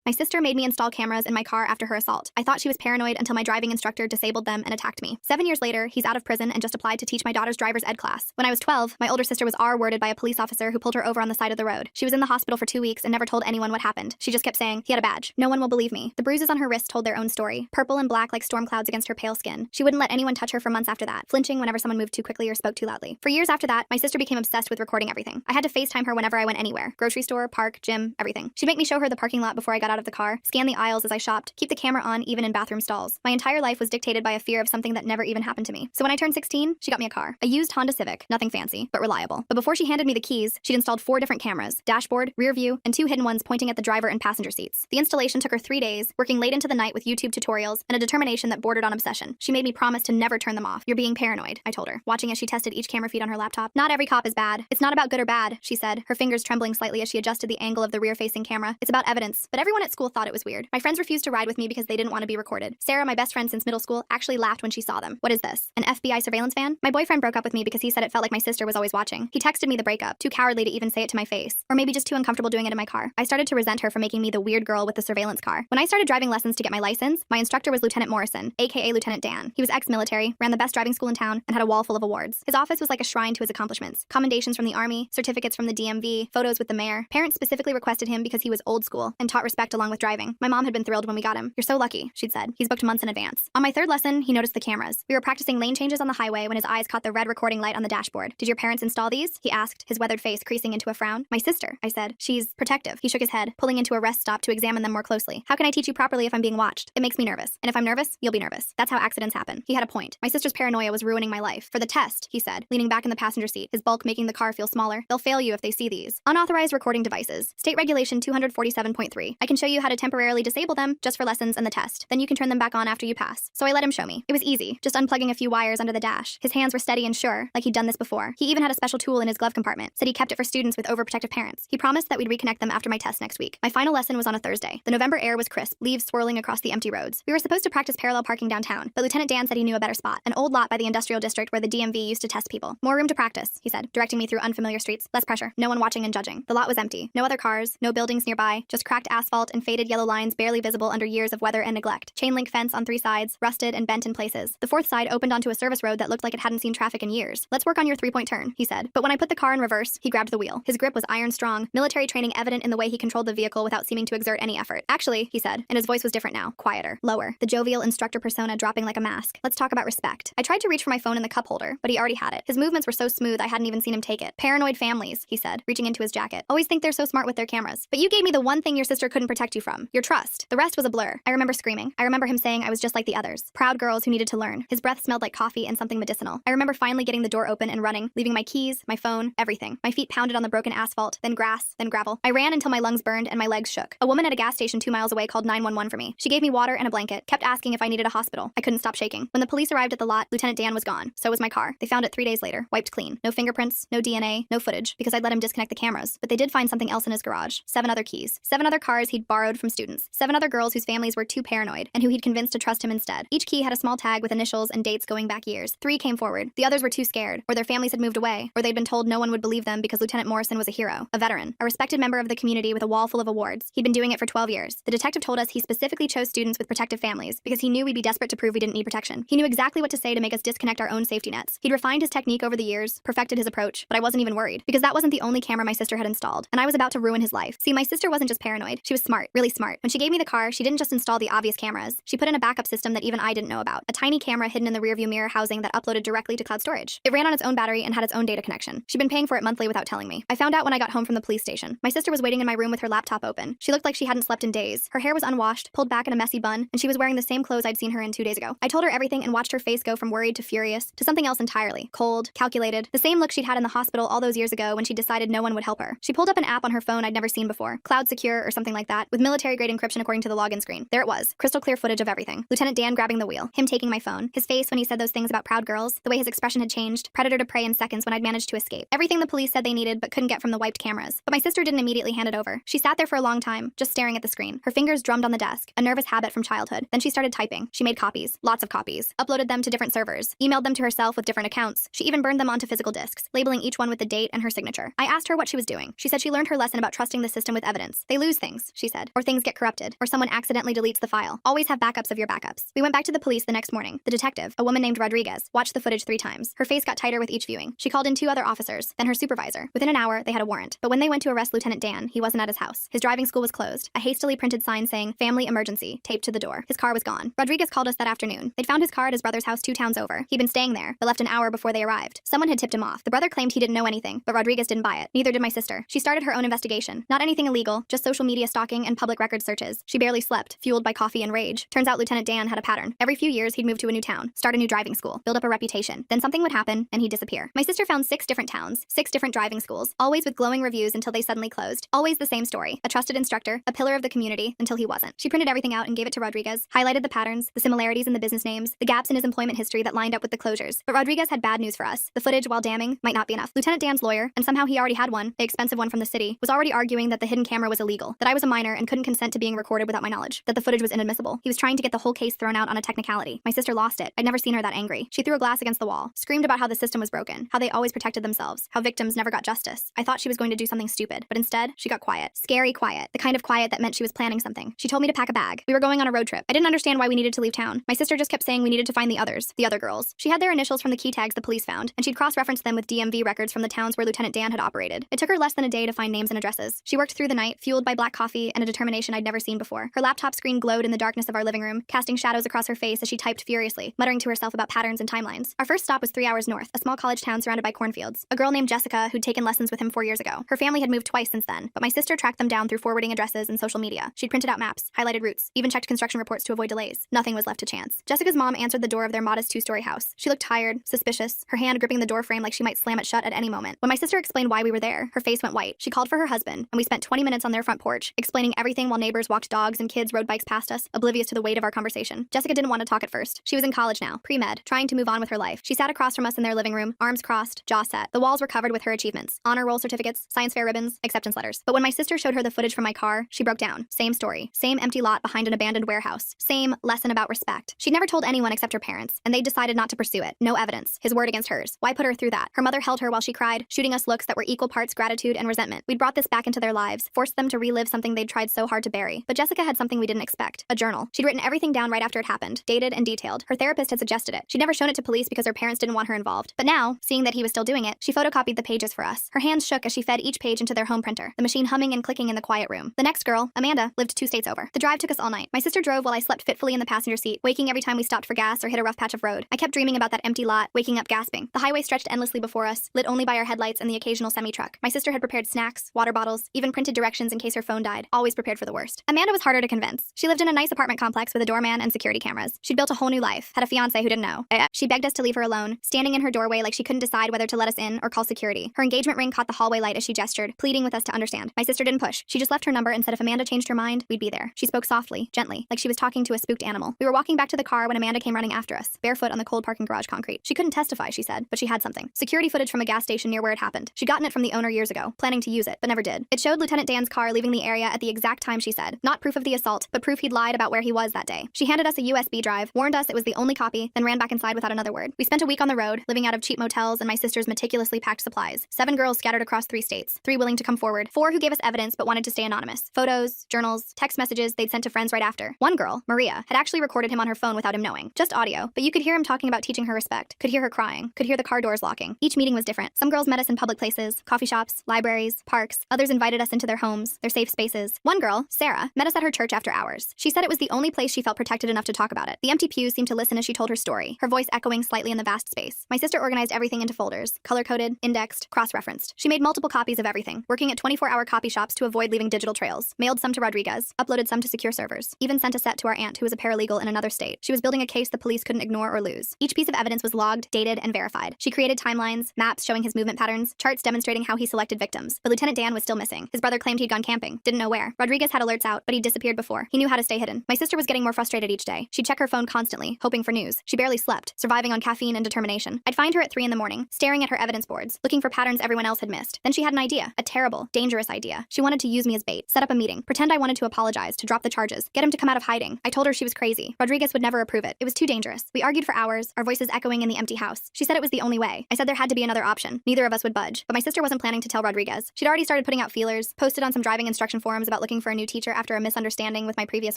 My sister made me install cameras in my car after her assault. I thought she was paranoid until my driving instructor disabled them and attacked me. 7 years later, he's out of prison and just applied to teach my daughter's driver's ed class. When I was 12, my older sister was R-worded by a police officer who pulled her over on the side of the road. She was in the hospital for 2 weeks and never told anyone what happened. She just kept saying, he had a badge. No one will believe me. The bruises on her wrist told their own story. Purple and black like storm clouds against her pale skin. She wouldn't let anyone touch her for months after that, flinching whenever someone moved too quickly or spoke too loudly. For years after that, my sister became obsessed with recording everything. I had to FaceTime her whenever I went anywhere. Grocery store, park, gym, everything. She'd make me show her the parking lot before I got out of the car, scan the aisles as I shopped, keep the camera on even in bathroom stalls. My entire life was dictated by a fear of something that never even happened to me. So when I turned 16, she got me a car. A used Honda Civic, nothing fancy, but reliable. But before she handed me the keys, she'd installed 4 different cameras, dashboard, rear view, and 2 hidden ones pointing at the driver and passenger seats. The installation took her 3 days, working late into the night with YouTube tutorials and a determination that bordered on obsession. She made me promise to never turn them off. You're being paranoid, I told her, watching as she tested each camera feed on her laptop. Not every cop is bad. It's not about good or bad, she said, her fingers trembling slightly as she adjusted the angle of the rear-facing camera. It's about evidence, but everyone at school thought it was weird. My friends refused to ride with me because they didn't want to be recorded. Sarah, my best friend since middle school, actually laughed when she saw them. What is this? An FBI surveillance van? My boyfriend broke up with me because he said it felt like my sister was always watching. He texted me the breakup, too cowardly to even say it to my face. Or maybe just too uncomfortable doing it in my car. I started to resent her for making me the weird girl with the surveillance car. When I started driving lessons to get my license, my instructor was Lieutenant Morrison, aka Lieutenant Dan. He was ex-military, ran the best driving school in town, and had a wall full of awards. His office was like a shrine to his accomplishments. Commendations from the Army, certificates from the DMV, photos with the mayor. Parents specifically requested him because he was old school and taught respect along with driving. My mom had been thrilled when we got him. You're so lucky, she'd said. He's booked months in advance. On my 3rd lesson, he noticed the cameras. We were practicing lane changes on the highway when his eyes caught the red recording light on the dashboard. Did your parents install these? He asked, his weathered face creasing into a frown. My sister, I said. She's protective. He shook his head, pulling into a rest stop to examine them more closely. How can I teach you properly if I'm being watched? It makes me nervous. And if I'm nervous, you'll be nervous. That's how accidents happen. He had a point. My sister's paranoia was ruining my life. For the test, he said, leaning back in the passenger seat, his bulk making the car feel smaller. They'll fail you if they see these. Unauthorized recording devices. State Regulation 247.3. I can show you how to temporarily disable them just for lessons and the test. Then you can turn them back on after you pass. So I let him show me. It was easy, just unplugging a few wires under the dash. His hands were steady and sure, like he'd done this before. He even had a special tool in his glove compartment. Said he kept it for students with overprotective parents. He promised that we'd reconnect them after my test next week. My final lesson was on a Thursday. The November air was crisp, leaves swirling across the empty roads. We were supposed to practice parallel parking downtown, but Lieutenant Dan said he knew a better spot, an old lot by the industrial district where the DMV used to test people. More room to practice, he said, directing me through unfamiliar streets. Less pressure, no one watching and judging. The lot was empty. No other cars, no buildings nearby, just cracked asphalt and faded yellow lines barely visible under years of weather and neglect. Chain link fence on 3 sides, rusted and bent in places. The 4th side opened onto a service road that looked like it hadn't seen traffic in years. Let's work on your 3-point turn, he said. But when I put the car in reverse, he grabbed the wheel. His grip was iron strong, military training evident in the way he controlled the vehicle without seeming to exert any effort. Actually, he said, and his voice was different now, quieter, lower, the jovial instructor persona dropping like a mask. Let's talk about respect. I tried to reach for my phone in the cup holder, but he already had it. His movements were so smooth I hadn't even seen him take it. Paranoid families, he said, reaching into his jacket. Always think they're so smart with their cameras. But you gave me the one thing your sister couldn't protect you from, your trust. The rest was a blur. I remember screaming. I remember him saying I was just like the others. Proud girls who needed to learn. His breath smelled like coffee and something medicinal. I remember finally getting the door open and running, leaving my keys, my phone, everything. My feet pounded on the broken asphalt, then grass, then gravel. I ran until my lungs burned and my legs shook. A woman at a gas station 2 miles away called 911 for me. She gave me water and a blanket, kept asking if I needed a hospital. I couldn't stop shaking. When the police arrived at the lot, Lieutenant Dan was gone. So was my car. They found it 3 days later, wiped clean. No fingerprints, no DNA, no footage, because I'd let him disconnect the cameras. But they did find something else in his garage. 7 other keys. 7 other cars he'd borrowed from students. 7 other girls whose families were too paranoid and who he'd convinced to trust him instead. Each key had a small tag with initials and dates going back years. 3 came forward. The others were too scared, or their families had moved away, or they'd been told no one would believe them because Lieutenant Morrison was a hero, a veteran, a respected member of the community with a wall full of awards. He'd been doing it for 12 years. The detective told us he specifically chose students with protective families because he knew we'd be desperate to prove we didn't need protection. He knew exactly what to say to make us disconnect our own safety nets. He'd refined his technique over the years, perfected his approach, but I wasn't even worried because that wasn't the only camera my sister had installed, and I was about to ruin his life. See, my sister wasn't just paranoid. She was smart, really smart. When she gave me the car, she didn't just install the obvious cameras. She put in a backup system that even I didn't know about. A tiny camera hidden in the rearview mirror housing that uploaded directly to cloud storage. It ran on its own battery and had its own data connection. She'd been paying for it monthly without telling me. I found out when I got home from the police station. My sister was waiting in my room with her laptop open. She looked like she hadn't slept in days. Her hair was unwashed, pulled back in a messy bun, and she was wearing the same clothes I'd seen her in 2 days ago. I told her everything and watched her face go from worried to furious to something else entirely. Cold, calculated, the same look she'd had in the hospital all those years ago when she decided no one would help her. She pulled up an app on her phone I'd never seen before, Cloud Secure or something like that, with military-grade encryption according to the login screen. There it was, crystal clear footage of everything. Lieutenant Dan grabbing the wheel, him taking my phone, his face when he said those things about proud girls, the way his expression had changed, predator to prey in seconds when I'd managed to escape. Everything the police said they needed but couldn't get from the wiped cameras. But my sister didn't immediately hand it over. She sat there for a long time, just staring at the screen. Her fingers drummed on the desk, a nervous habit from childhood. Then she started typing. She made copies, lots of copies, uploaded them to different servers, emailed them to herself with different accounts. She even burned them onto physical discs, labeling each one with the date and her signature. I asked her what she was doing. She said she learned her lesson about trusting the system with evidence. They lose things, she said. said. Or things get corrupted, or someone accidentally deletes the file. Always have backups of your backups. We went back to the police the next morning. The detective, a woman named Rodriguez, watched the footage 3 times. Her face got tighter with each viewing. She called in 2 other officers, then her supervisor. Within an hour, they had a warrant. But when they went to arrest Lieutenant Dan, he wasn't at his house. His driving school was closed. A hastily printed sign saying, "Family emergency," taped to the door. His car was gone. Rodriguez called us that afternoon. They'd found his car at his brother's house 2 towns over. He'd been staying there, but left an hour before they arrived. Someone had tipped him off. The brother claimed he didn't know anything, but Rodriguez didn't buy it. Neither did my sister. She started her own investigation. Not anything illegal, just social media stalking and public record searches. She barely slept, fueled by coffee and rage. Turns out Lieutenant Dan had a pattern. Every few years, he'd move to a new town, start a new driving school, build up a reputation. Then something would happen, and he'd disappear. My sister found 6 different towns, 6 different driving schools, always with glowing reviews until they suddenly closed. Always the same story. A trusted instructor, a pillar of the community, until he wasn't. She printed everything out and gave it to Rodriguez, highlighted the patterns, the similarities in the business names, the gaps in his employment history that lined up with the closures. But Rodriguez had bad news for us. The footage, while damning, might not be enough. Lieutenant Dan's lawyer, and somehow he already had one, the expensive one from the city, was already arguing that the hidden camera was illegal, that I was a minor and couldn't consent to being recorded without my knowledge, that the footage was inadmissible. He was trying to get the whole case thrown out on a technicality. My sister lost it. I'd never seen her that angry. She threw a glass against the wall, screamed about how the system was broken, how they always protected themselves, how victims never got justice. I thought she was going to do something stupid, but instead, she got quiet. Scary quiet. The kind of quiet that meant she was planning something. She told me to pack a bag. We were going on a road trip. I didn't understand why we needed to leave town. My sister just kept saying we needed to find the others, the other girls. She had their initials from the key tags the police found, and she'd cross-referenced them with DMV records from the towns where Lieutenant Dan had operated. It took her less than a day to find names and addresses. She worked through the night, fueled by black coffee and a determination I'd never seen before. Her laptop screen glowed in the darkness of our living room, casting shadows across her face as she typed furiously, muttering to herself about patterns and timelines. Our first stop was 3 hours north, a small college town surrounded by cornfields. A girl named Jessica who'd taken lessons with him 4 years ago. Her family had moved twice since then, but my sister tracked them down through forwarding addresses and social media. She'd printed out maps, highlighted routes, even checked construction reports to avoid delays. Nothing was left to chance. Jessica's mom answered the door of their modest 2-story house. She looked tired, suspicious, her hand gripping the door frame like she might slam it shut at any moment. When my sister explained why we were there, her face went white. She called for her husband, and we spent 20 minutes on their front porch, explaining everything while neighbors walked dogs and kids rode bikes past us, oblivious to the weight of our conversation. Jessica didn't want to talk at first. She was in college now, pre-med, trying to move on with her life. She sat across from us in their living room, arms crossed, jaw set. The walls were covered with her achievements, honor roll certificates, science fair ribbons, acceptance letters. But when my sister showed her the footage from my car, she broke down. Same story. Same empty lot behind an abandoned warehouse. Same lesson about respect. She'd never told anyone except her parents, and they decided not to pursue it. No evidence. His word against hers. Why put her through that? Her mother held her while she cried, shooting us looks that were equal parts gratitude and resentment. We'd brought this back into their lives, forced them to relive something they'd tried so hard to bury. But Jessica had something we didn't expect. A journal. She'd written everything down right after it happened, dated and detailed. Her therapist had suggested it. She'd never shown it to police because her parents didn't want her involved. But now, seeing that he was still doing it, she photocopied the pages for us. Her hands shook as she fed each page into their home printer, the machine humming and clicking in the quiet room. The next girl, Amanda, lived 2 states over. The drive took us all night. My sister drove while I slept fitfully in the passenger seat, waking every time we stopped for gas or hit a rough patch of road. I kept dreaming about that empty lot, waking up gasping. The highway stretched endlessly before us, lit only by our headlights and the occasional semi-truck. My sister had prepared snacks, water bottles, even printed directions in case her phone died, always prepared for the worst. Amanda was harder to convince. She lived in a nice apartment complex with a doorman and security cameras. She'd built a whole new life, had a fiancé who didn't know. She begged us to leave her alone, standing in her doorway like she couldn't decide whether to let us in or call security. Her engagement ring caught the hallway light as she gestured, pleading with us to understand. My sister didn't push. She just left her number and said if Amanda changed her mind, we'd be there. She spoke softly, gently, like she was talking to a spooked animal. We were walking back to the car when Amanda came running after us, barefoot on the cold parking garage concrete. She couldn't testify, she said, but she had something. Security footage from a gas station near where it happened. She'd gotten it from the owner years ago, planning to use it, but never did. It showed Lieutenant Dan's car leaving the area at the exact time she said. Not proof of the assault, but proof he'd lied about where he was that day. She handed us a USB drive, warned us it was the only copy, then ran back inside without another word. We spent a week on the road, living out of cheap motels and my sister's meticulously packed supplies. 7 girls scattered across 3 states, 3 willing to come forward, 4 who gave us evidence but wanted to stay anonymous. Photos, journals, text messages they'd sent to friends right after. One girl, Maria, had actually recorded him on her phone without him knowing. Just audio, but you could hear him talking about teaching her respect, could hear her crying, could hear the car doors locking. Each meeting was different. Some girls met us in public places, coffee shops, libraries, parks. Others invited us into their homes, their safe spaces. One girl, Sarah, met us at her church after hours. She said it was the only place she felt protected enough to talk about it. The empty pews seemed to listen as she told her story, her voice echoing slightly in the vast space. My sister organized everything into folders, color-coded, indexed, cross-referenced. She made multiple copies of everything, working at 24-hour copy shops to avoid leaving digital trails, mailed some to Rodriguez, uploaded some to secure servers, even sent a set to our aunt who was a paralegal in another state. She was building a case the police couldn't ignore or lose. Each piece of evidence was logged, dated, and verified. She created timelines, maps showing his movement patterns, charts demonstrating how he selected victims. But Lieutenant Dan was still missing. His brother claimed he'd gone camping, didn't know where. Rodriguez had alerts out, but he'd disappeared before. He knew how to stay hidden. My sister was getting more frustrated each day. She'd check her phone constantly, hoping for news. She barely slept, surviving on caffeine and determination. I'd find her at 3 in the morning, staring at her evidence boards, looking for patterns everyone else had missed. Then she had an idea, a terrible, dangerous idea. She wanted to use me as bait, set up a meeting, pretend I wanted to apologize, to drop the charges, get him to come out of hiding. I told her she was crazy. Rodriguez would never approve it. It was too dangerous. We argued for hours, our voices echoing in the empty house. She said it was the only way. I said there had to be another option. Neither of us would budge. But my sister wasn't planning to tell Rodriguez. She'd already started putting out feelers, posted on some driving instruction forums about looking for a new teacher after a misunderstanding with my previous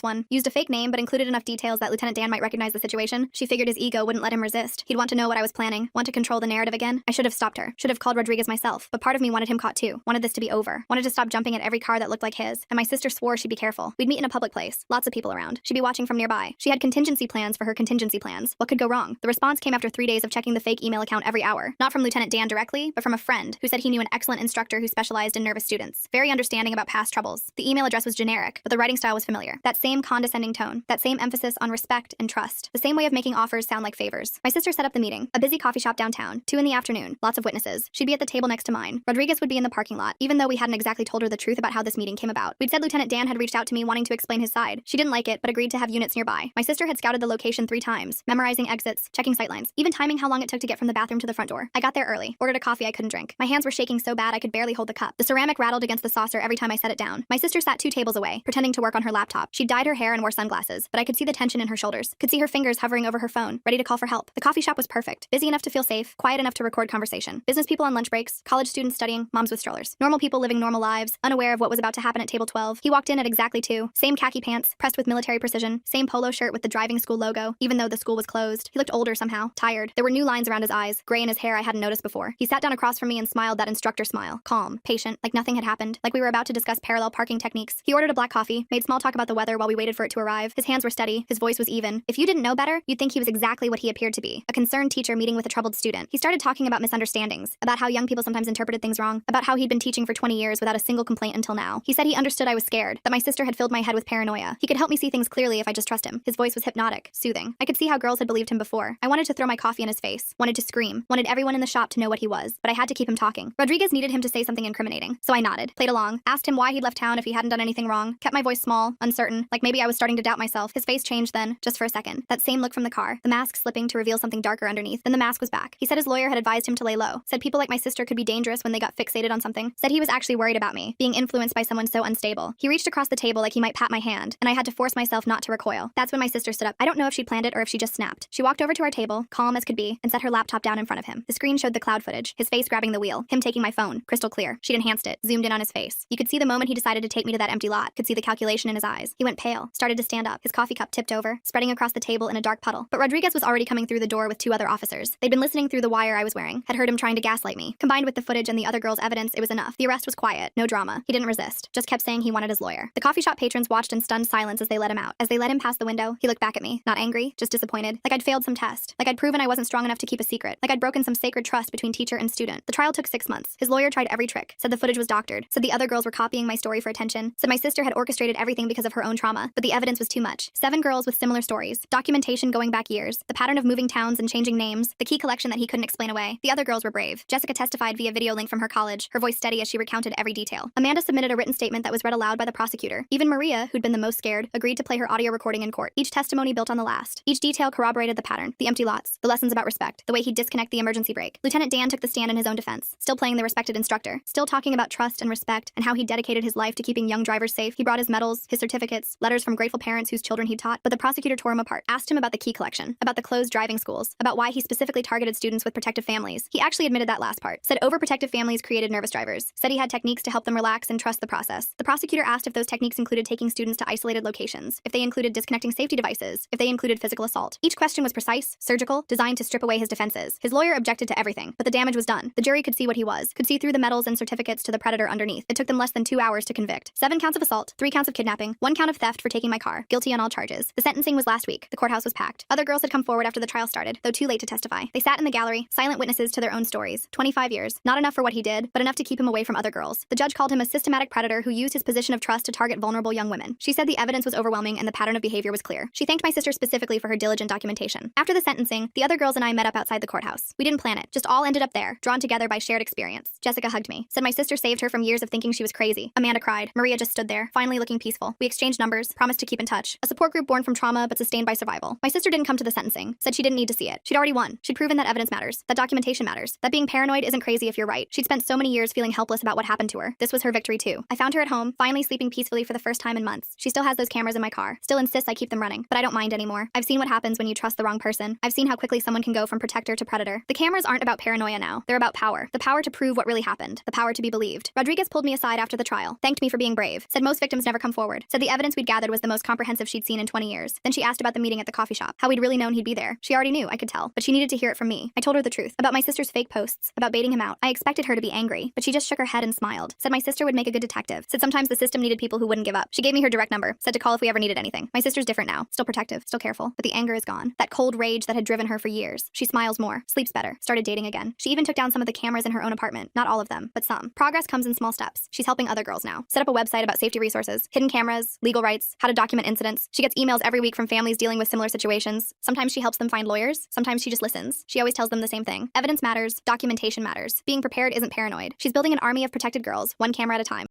one. Used a fake name, but included enough details that Lieutenant Dan might recognize the situation. She figured his ego wouldn't let him resist. He'd want to know what I was planning, want to control the narrative again. I should have stopped her. Should have called Rodriguez myself. But part of me wanted him caught too. Wanted this to be over. Wanted to stop jumping at every car that looked like his. And my sister swore she'd be careful. We'd meet in a public place. Lots of people around. She'd be watching from nearby. She had contingency plans for her contingency plans. What could go wrong? The response came after 3 days of checking the fake email account every hour. Not from Lieutenant Dan directly, but from a friend who said he knew an excellent instructor who specialized in nervous students. Very understanding about past troubles. The email address was generic, but the writing style was familiar. That same condescending tone. That same emphasis on respect and trust. The same way of making offers sound like favors. My sister set up the meeting. A busy coffee shop downtown. 2 in the afternoon. Lots of witnesses. She'd be at the table next to mine. Rodriguez would be in the parking lot, even though we hadn't exactly told her the truth about how this meeting came about. We'd said Lieutenant Dan had reached out to me wanting to explain his side. She didn't like it, but agreed to have units nearby. My sister had scouted the location 3 times, memorizing exits, checking sightlines, even timing how long it took to get from the bathroom to the front door. I got there early, ordered a coffee I couldn't drink. My hands were shaking so bad I could barely hold the cup. The ceramic rattled against the saucer every time I set it down. My sister sat 2 tables away, pretending to work on her laptop. She dyed her hair and wore sunglasses, but I could see the tension in her shoulders. Could see her fingers hovering over her phone, ready to call for help. The coffee shop was perfect. Busy enough to feel safe, quiet enough to record conversation. Business people on lunch breaks, college students studying, moms with strollers. Normal people living normal lives, unaware of what was about to happen at table 12. He walked in at exactly 2. Same khaki pants, pressed with military precision. Same polo shirt with the driving school logo, even though the school was closed. He looked older somehow, tired. There were new lines around his eyes, gray in his hair I hadn't noticed before. He sat down across from me and smiled that instructor smile. Calm, patient, like nothing had happened. Like we were about to discuss parallel parking techniques. He ordered a black coffee, made small talk about the weather while we waited for it to arrive. His hands were steady, his voice was even. If you didn't know better, you'd think he was exactly what he appeared to be. A concerned teacher meeting with a troubled student. He started talking about misunderstandings, about how young people sometimes interpreted things wrong, about how he'd been teaching for 20 years without a single complaint until now. He said he understood I was scared, that my sister had filled my head with paranoia. He could help me see things clearly if I just trust him. His voice was hypnotic, soothing. I could see how girls had believed him before. I wanted to throw my coffee in his face, wanted to scream, wanted everyone in the shop to know what he was, but I had to keep him talking. Rodriguez needed him to say something incriminating, so I nodded, played along, asked him why he'd left town if he hadn't done anything wrong, kept my voice small, uncertain, like maybe I was starting to doubt myself. His face changed then, just for a second. That same look from the car, the mask slipping to reveal something darker underneath. Then the mask was back. He said his lawyer had advised him to lay low, said people like my sister could be dangerous when they got fixated on something, said he was actually worried about me, being influenced by someone so unstable. He reached across the table like he might pat my hand, and I had to force myself not to recoil. That's when my sister stood up. I don't know if she planned it or if she just snapped. She walked over to our table, calm as could be, and set her laptop down in front of him. The screen showed the cloud footage, his face grabbing the wheel, him taking my phone, crystal clear. She'd enhanced it, zoomed in on his face. You could see the moment he decided to take me to that empty lot, could see the calculation in his eyes. He went pale, started to stand up, his coffee cup tipped over, spreading across the table in a dark puddle. But Rodriguez was already coming through the door with 2 other officers. They'd been listening through the wire I was wearing, had heard him trying to gaslight me. Combined with the footage and the other girl's evidence, it was enough. The arrest was quiet, no drama. He didn't resist, just kept saying he wanted his lawyer. The coffee shop patrons watched in stunned silence as they let him out. As they let him past the window, he looked back at me, not angry, just disappointed, like I'd failed some test, like I'd proven I wasn't strong enough to keep a secret, like I'd broken some sacred trust between teacher and student. The trial took 6 months. His lawyer tried every trick, said the footage was doctored, said the other girls were copying my story for attention, said my sister had orchestrated everything because of her own trauma, but the evidence was too much. 7 girls with similar stories, documentation going back years, the pattern of moving towns and changing names, the key collection that he couldn't explain away. The other girls were brave. Jessica testified via video link from her college, her voice steady as she recounted every detail. Amanda submitted a written statement that was read aloud by the prosecutor. Even Maria, who'd been the most scared, agreed to play her audio recording in court. Each testimony built on the last. Each detail corroborated the pattern, the empty lots, the lessons about respect, the way he'd disconnect the emergency brake. Lieutenant Dan took the stand in his own defense, still playing the respected instructor, still talking about trust and respect and how he dedicated his life to keeping young drivers safe. He brought his medals, his certificates, letters from grateful parents whose children he'd taught, but the prosecutor tore him apart, asked him about the key collection, about the closed driving schools, about why he specifically targeted students with protective families. He actually admitted that last part, said overprotective families created nervous drivers, said he had techniques to help them relax and trust the process. The prosecutor asked if those techniques included taking students to isolated locations, if they included disconnecting safety devices, if they included physical assault. Each question was precise, surgical, designed to strip away his defenses. His lawyer objected to everything, but the damage was done. The jury could see what he was, could see through the medals and certificates to the predator underneath. It took them less than 2 hours to convict. 7 counts of assault, 3 counts of kidnapping, 1 count of theft for taking my car, guilty on all charges. The sentencing was last week. The courthouse was packed. Other girls had come forward after the trial started, though too late to testify. They sat in the gallery, silent witnesses to their own stories. 25 years. Not enough for what he did, but enough to keep him away from other girls. The judge called him a systematic predator who used his position of trust to target vulnerable young women. She said the evidence was overwhelming and the pattern of behavior was clear. She thanked my sister specifically for her diligent documentation. After the sentencing, the other girls and I met up outside the courthouse. We didn't plan it, just all ended up there, drawn together by shared experience. Jessica hugged me, said my sister saved her from years of thinking she was crazy. Amanda cried. Maria just stood there, finally looking peaceful. We exchanged numbers, promised to keep in touch. A support group born from trauma but sustained by survival. My sister didn't come to the sentencing, said she didn't need to see it. She'd already won. She'd proven that evidence matters, that documentation matters, that being paranoid isn't crazy if you're right. She'd spent so many years feeling helpless about what happened to her. This was her victory too. I found her at home, finally sleeping peacefully for the first time in months. She still has those cameras in my car, still insists I keep them running, but I don't mind anymore. I've seen what happens when you trust the wrong person. I've seen how quickly someone can go from protector to predator. The cameras aren't about paranoia now. They're about power. The power to prove what really happened. The power to be believed. Rodriguez pulled me aside after the trial, thanked me for being brave brave. Said most victims never come forward. Said the evidence we'd gathered was the most comprehensive she'd seen in 20 years. Then she asked about the meeting at the coffee shop, how we'd really known he'd be there. She already knew, I could tell, but she needed to hear it from me. I told her the truth. About my sister's fake posts, about baiting him out. I expected her to be angry, but she just shook her head and smiled. Said my sister would make a good detective. Said sometimes the system needed people who wouldn't give up. She gave me her direct number. Said to call if we ever needed anything. My sister's different now. Still protective, still careful, but the anger is gone. That cold rage that had driven her for years. She smiles more, sleeps better, started dating again. She even took down some of the cameras in her own apartment. Not all of them, but some. Progress comes in small steps. She's helping other girls now. Set up a website about safety resources, hidden cameras, legal rights, how to document incidents. She gets emails every week from families dealing with similar situations. Sometimes she helps them find lawyers. Sometimes she just listens. She always tells them the same thing. Evidence matters. Documentation matters. Being prepared isn't paranoid. She's building an army of protected girls, one camera at a time.